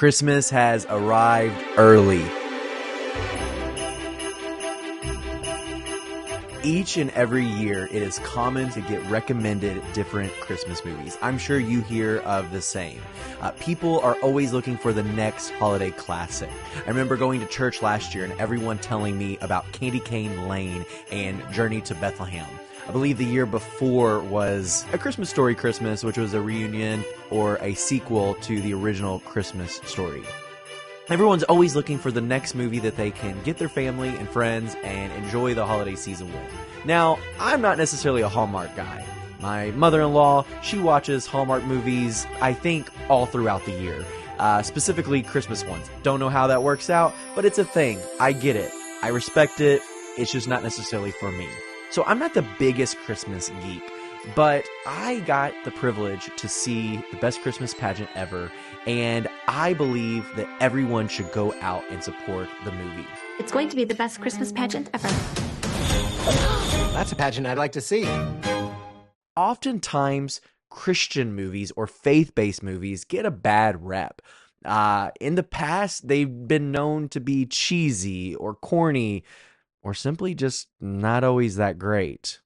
Christmas has arrived early. Each and every year, it is common to get recommended different Christmas movies. I'm sure you hear of the same. People are always looking for the next holiday classic. I remember going to church last year and everyone telling me about Candy Cane Lane and Journey to Bethlehem. I believe the year before was A Christmas Story Christmas, which was a reunion or a sequel to the original Christmas story. Everyone's always looking for the next movie that they can get their family and friends and enjoy the holiday season with. Now, I'm not necessarily a Hallmark guy. My mother-in-law, she watches Hallmark movies, I think, all throughout the year. Specifically Christmas ones. Don't know how that works out, but it's a thing. I get it. I respect it. It's just not necessarily for me. So I'm not the biggest Christmas geek, but I got the privilege to see the best Christmas pageant ever, and I believe that everyone should go out and support the movie. It's going to be the best Christmas pageant ever. That's a pageant I'd like to see. Oftentimes, Christian movies or faith-based movies get a bad rep. In the past, they've been known to be cheesy or corny, or simply just not always that great.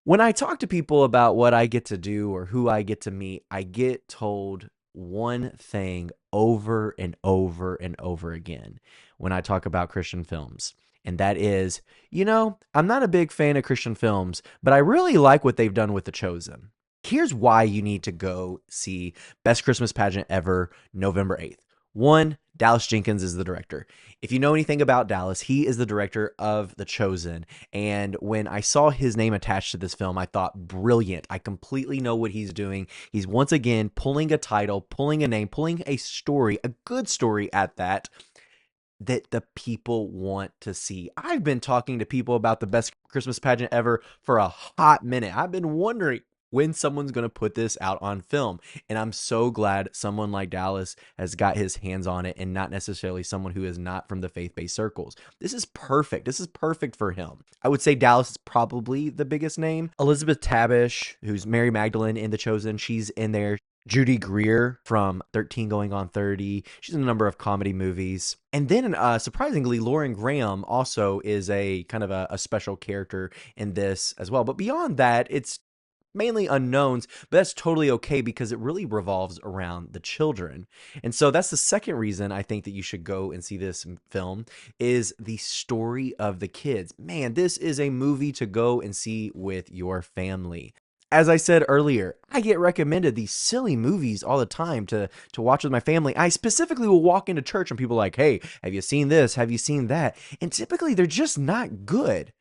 When I talk to people about what I get to do or who I get to meet, I get told one thing over and over and over again when I talk about Christian films. And that is, I'm not a big fan of Christian films, but I really like what they've done with The Chosen. Here's why you need to go see Best Christmas Pageant Ever, November 8th. 1, Dallas Jenkins is the director. If you know anything about Dallas, he is the director of The Chosen. And when I saw his name attached to this film, I thought, brilliant. I completely know what he's doing. He's once again pulling a title, pulling a name, pulling a story, a good story at that the people want to see. I've been talking to people about the best Christmas pageant ever for a hot minute. I've been wondering when someone's going to put this out on film. And I'm so glad someone like Dallas has got his hands on it and not necessarily someone who is not from the faith-based circles. This is perfect. This is perfect for him. I would say Dallas is probably the biggest name. Elizabeth Tabish, who's Mary Magdalene in The Chosen, she's in there. Judy Greer from 13 Going on 30. She's in a number of comedy movies. And then, surprisingly, Lauren Graham also is a kind of a special character in this as well. But beyond that, it's mainly unknowns, but that's totally okay because it really revolves around the children. And so that's the second reason I think that you should go and see this film is the story of the kids. Man, this is a movie to go and see with your family. As I said earlier, I get recommended these silly movies all the time to watch with my family. I specifically will walk into church and people are like, hey, have you seen this? Have you seen that? And typically they're just not good.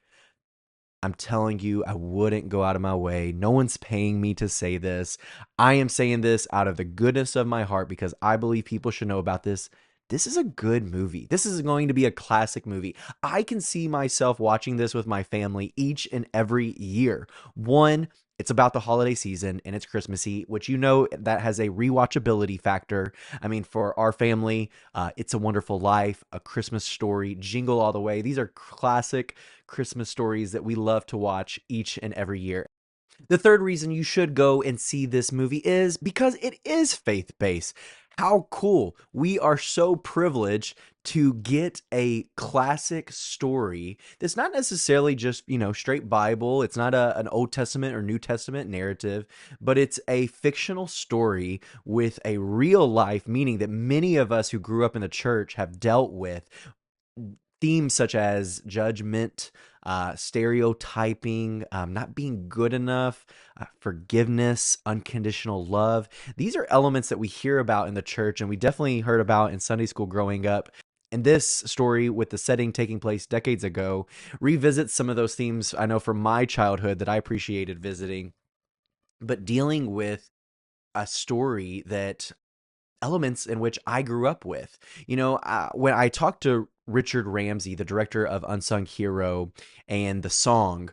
I'm telling you, I wouldn't go out of my way. No one's paying me to say this. I am saying this out of the goodness of my heart because I believe people should know about this. This is a good movie. This is going to be a classic movie. I can see myself watching this with my family each and every year. 1, it's about the holiday season and it's Christmassy, which that has a rewatchability factor. I mean, for our family, It's a Wonderful Life, A Christmas Story, Jingle All the Way. These are classic Christmas stories that we love to watch each and every year. The third reason you should go and see this movie is because it is faith-based. How cool. We are so privileged to get a classic story that's not necessarily just, straight Bible. It's not an Old Testament or New Testament narrative, but it's a fictional story with a real life meaning that many of us who grew up in the church have dealt with. Themes such as judgment, stereotyping, not being good enough, forgiveness, unconditional love. These are elements that we hear about in the church and we definitely heard about in Sunday school growing up. And this story, with the setting taking place decades ago, revisits some of those themes I know from my childhood that I appreciated visiting, but dealing with a story that elements in which I grew up with. When I talked to Richard Ramsey, the director of Unsung Hero and The Song,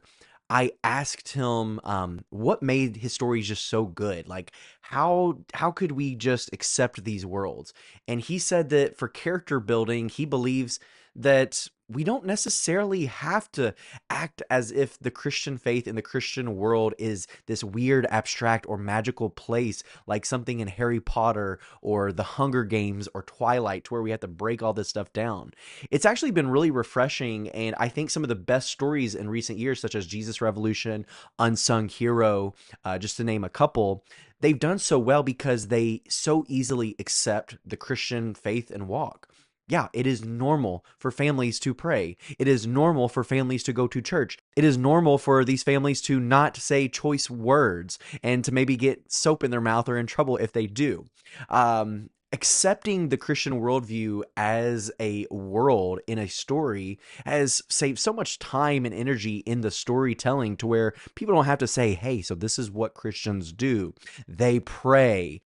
I asked him what made his stories just so good. Like, how could we just accept these worlds? And he said that for character building, he believes that we don't necessarily have to act as if the Christian faith and the Christian world is this weird, abstract, or magical place like something in Harry Potter or the Hunger Games or Twilight, to where we have to break all this stuff down. It's actually been really refreshing, and I think some of the best stories in recent years, such as Jesus Revolution, Unsung Hero, just to name a couple, they've done so well because they so easily accept the Christian faith and walk. Yeah, it is normal for families to pray. It is normal for families to go to church. It is normal for these families to not say choice words and to maybe get soap in their mouth or in trouble if they do. Accepting the Christian worldview as a world in a story has saved so much time and energy in the storytelling, to where people don't have to say, hey, so this is what Christians do. They pray.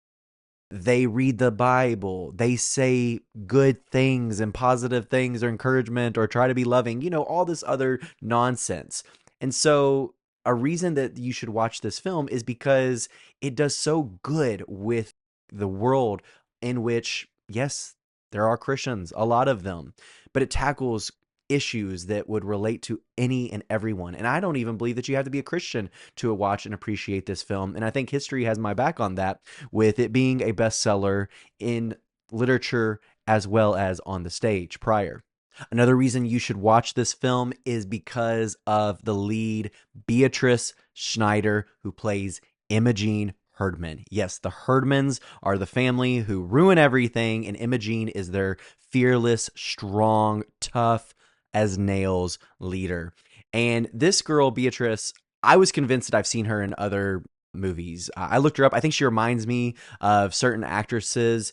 They read the Bible, they say good things and positive things or encouragement or try to be loving, all this other nonsense. And so a reason that you should watch this film is because it does so good with the world in which, yes, there are Christians, a lot of them, but it tackles issues that would relate to any and everyone. And I don't even believe that you have to be a Christian to watch and appreciate this film. And I think history has my back on that, with it being a bestseller in literature as well as on the stage prior. Another reason you should watch this film is because of the lead, Beatrice Schneider, who plays Imogene Herdman. Yes, the Herdmans are the family who ruin everything, and Imogene is their fearless, strong, tough as nails leader. And this girl, Beatrice, I was convinced that I've seen her in other movies. I looked her up. I think she reminds me of certain actresses,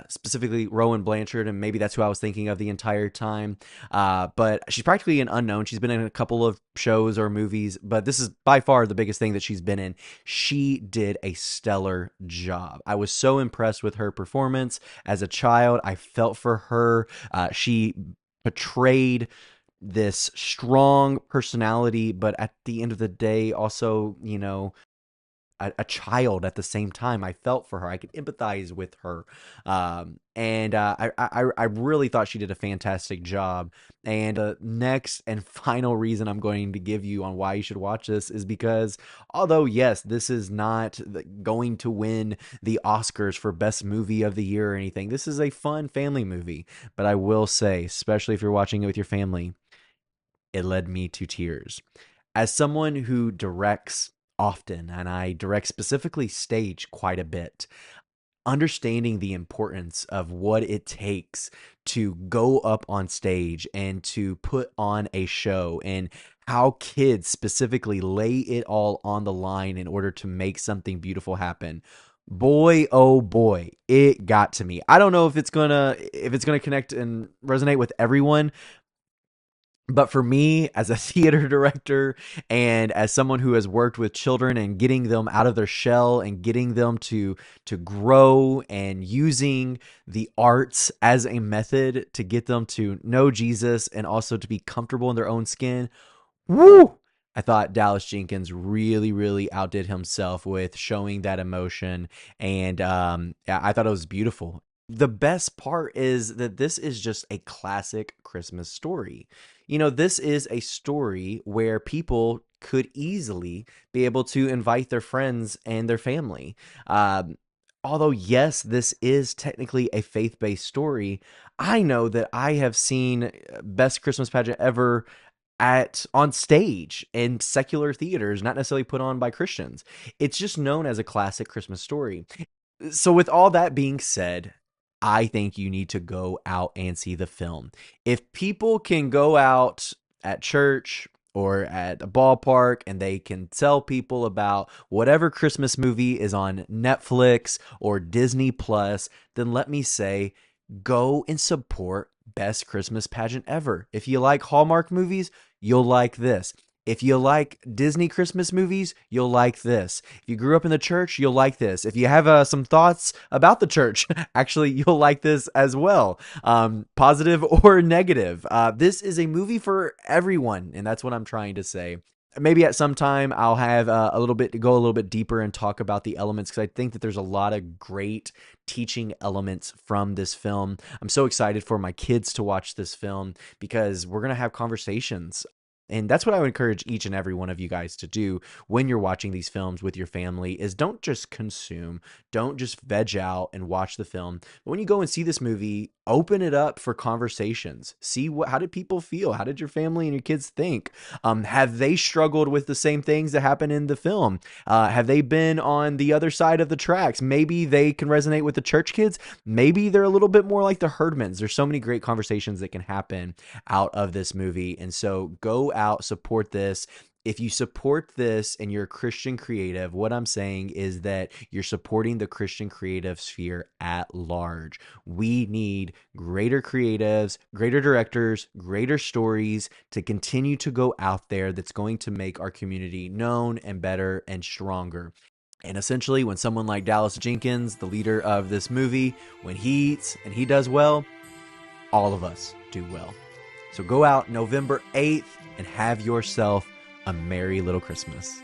specifically Rowan Blanchard, and maybe that's who I was thinking of the entire time. But she's practically an unknown. She's been in a couple of shows or movies, but this is by far the biggest thing that she's been in. She did a stellar job. I was so impressed with her performance. As a child, I felt for her. She portrayed this strong personality, but at the end of the day, also, a child at the same time. I felt for her. I could empathize with her. I really thought she did a fantastic job. And the next and final reason I'm going to give you on why you should watch this is because, although, yes, this is not going to win the Oscars for Best Movie of the Year or anything, this is a fun family movie. But I will say, especially if you're watching it with your family, it led me to tears. As someone who directs often, and I direct specifically stage quite a bit, understanding the importance of what it takes to go up on stage and to put on a show, and how kids specifically lay it all on the line in order to make something beautiful happen. Boy, oh boy, it got to me. I don't know if it's gonna connect and resonate with everyone, but for me, as a theater director and as someone who has worked with children and getting them out of their shell and getting them to grow, and using the arts as a method to get them to know Jesus and also to be comfortable in their own skin, woo! I thought Dallas Jenkins really, really outdid himself with showing that emotion, and yeah, I thought it was beautiful. The best part is that this is just a classic Christmas story. This is a story where people could easily be able to invite their friends and their family. Although, yes, this is technically a faith-based story, I know that I have seen Best Christmas Pageant Ever on stage in secular theaters, not necessarily put on by Christians. It's just known as a classic Christmas story. So with all that being said, I think you need to go out and see the film. If people can go out at church or at a ballpark and they can tell people about whatever Christmas movie is on Netflix or Disney Plus, then let me say, go and support Best Christmas Pageant Ever. If you like Hallmark movies, you'll like this. If you like Disney Christmas movies, you'll like this. If you grew up in the church, you'll like this. If you have some thoughts about the church, actually, you'll like this as well, positive or negative. This is a movie for everyone, and that's what I'm trying to say. maybe at some time I'll have a little bit deeper and talk about the elements, because I think that there's a lot of great teaching elements from this film. I'm so excited for my kids to watch this film because we're going to have conversations. And that's what I would encourage each and every one of you guys to do when you're watching these films with your family, is don't just consume, don't just veg out and watch the film. But when you go and see this movie, open it up for conversations. See how did people feel? How did your family and your kids think? Have they struggled with the same things that happen in the film? Have they been on the other side of the tracks? Maybe they can resonate with the church kids. Maybe they're a little bit more like the Herdmans. There's so many great conversations that can happen out of this movie. And so go out, support this. If you support this and you're a Christian creative, what I'm saying is that you're supporting the Christian creative sphere at large. We need greater creatives, greater directors, greater stories to continue to go out there that's going to make our community known and better and stronger. And essentially, when someone like Dallas Jenkins, the leader of this movie, when he eats and he does well, all of us do well. So go out November 8th and have yourself a merry little Christmas.